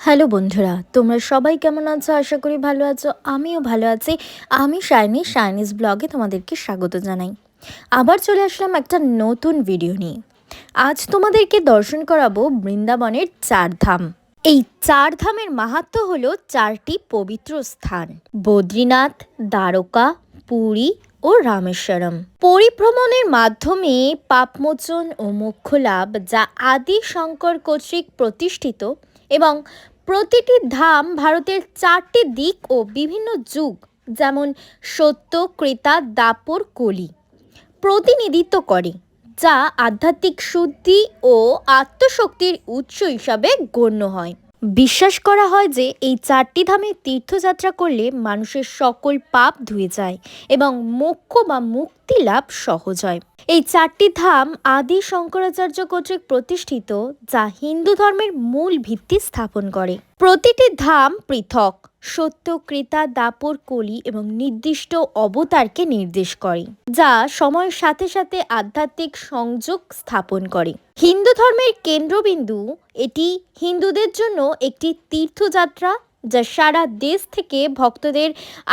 Hello বন্ধুরা, তোমরা সবাই কেমন আছো? আশা করি ভালো আছো। আমিও ভালো আছি। আমি শাইনিজ ব্লগে তোমাদেরকে স্বাগত জানাই। আবার চলে আসলাম একটা নতুন ভিডিও নিয়ে। আজ তোমাদেরকে দর্শন করাবো বৃন্দাবনের ৪ ধাম। এই ৪ ধামের মাহাত্ম্য হলো ৪টি পবিত্র স্থান: বদ্রীনাথ, দ্বারকা, পুরী ও রামেশ্বরম। পরিভ্রমণের মাধ্যমে পাপমোচন ও মোক্ষ লাভ, যা আদি শঙ্কর কর্তৃক প্রতিষ্ঠিত, এবং প্রতিটি ধাম ভারতের ৪টি দিক ও বিভিন্ন যুগ, যেমন সত্য, ত্রেতা, দ্বাপর, কলি প্রতিনিধিত্ব করে, যা আধ্যাত্মিক শুদ্ধি ও আত্মশক্তির উৎস হিসাবে গণ্য হয়। বিশ্বাস করা হয় যে এই ৪টি ধামে তীর্থযাত্রা করলে মানুষের সকল পাপ ধুয়ে যায় এবং মোক্ষ বা মুক্তি লাভ সহজ হয়। এই ৪টি ধাম আদি শঙ্করাচার্য কর্তৃক প্রতিষ্ঠিত, যা হিন্দু ধর্মের মূল ভিত্তি স্থাপন করে। প্রতিটি ধাম পৃথক সত্য, ত্রেতা, দ্বাপর, কলি এবং নির্দিষ্ট অবতারকে নির্দেশ করে, যা সময়ের সাথে সাথে আধ্যাত্মিক সংযোগ স্থাপন করে। হিন্দু ধর্মের কেন্দ্রবিন্দু, এটি হিন্দুদের জন্য একটি তীর্থযাত্রা যা সারা দেশ থেকে ভক্তদের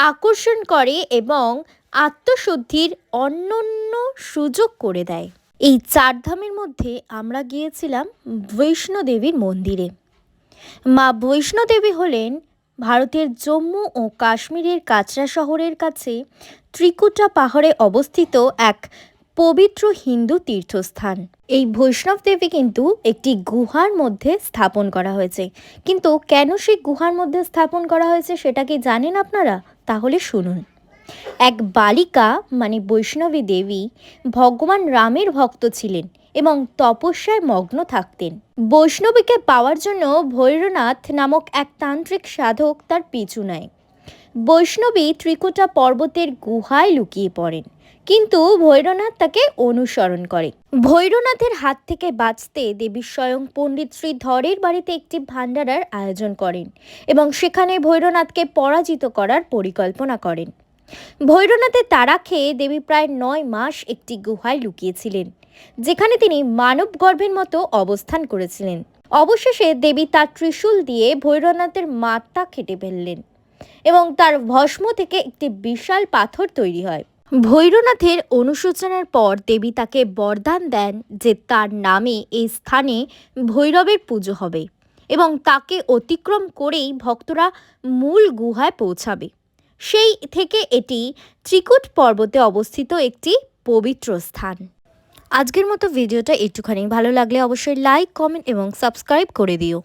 আকর্ষণ করে এবং আত্মশুদ্ধির অনন্য সুযোগ করে দেয়। এই ৪ ধামের মধ্যে আমরা গিয়েছিলাম বৈষ্ণোদেবীর মন্দিরে। মা বৈষ্ণোদেবী হলেন ভারতের জম্মু ও কাশ্মীরের কাচরা শহরের কাছে ত্রিকুটা পাহাড়ে অবস্থিত এক পবিত্র হিন্দু তীর্থস্থান। এই বৈষ্ণব দেবী কিন্তু একটি গুহার মধ্যে স্থাপন করা হয়েছে। কিন্তু কেন সেই গুহার মধ্যে স্থাপন করা হয়েছে সেটা কি জানেন আপনারা? তাহলে শুনুন। এক বালিকা মানে বৈষ্ণবী দেবী ভগবান রামের ভক্ত ছিলেন এবং তপস্যায় মগ্ন থাকতেন। বৈষ্ণবীকে পাওয়ার জন্য ভৈরনাথ নামক এক তান্ত্রিক সাধক তার পিছু নেয়। বৈষ্ণবী ত্রিকুটা পর্বতের গুহায় লুকিয়ে পড়েন, কিন্তু ভৈরনাথ তাকে অনুসরণ করে। ভৈরনাথের হাত থেকে বাঁচতে দেবী স্বয়ং পণ্ডিত শ্রীধরের বাড়িতে একটি ভাণ্ডারার আয়োজন করেন এবং সেখানে ভৈরনাথকে পরাজিত করার পরিকল্পনা করেন। ভৈরনাথের তাড়া খেয়ে দেবী প্রায় ৯ মাস একটি গুহায় লুকিয়েছিলেন, যেখানে তিনি মানব গর্ভের মতো অবস্থান করেছিলেন। অবশেষে দেবী তার ত্রিশূল দিয়ে ভৈরনাথের মাথা কেটে ফেললেন এবং তার ভস্ম থেকে একটি বিশাল পাথর তৈরি হয়। ভৈরনাথের অনুশোচনার পর দেবী তাকে বরদান দেন যে তার নামে এই স্থানে ভৈরবের পুজো হবে এবং তাকে অতিক্রম করেই ভক্তরা মূল গুহায় পৌঁছাবে। সেই থেকে এটি ত্রিকুট পর্বতে অবস্থিত একটি পবিত্র স্থান। আজকের মতো ভিডিওটা একটুখানি ভালো লাগলে অবশ্যই লাইক, কমেন্ট এবং সাবস্ক্রাইব করে দিও।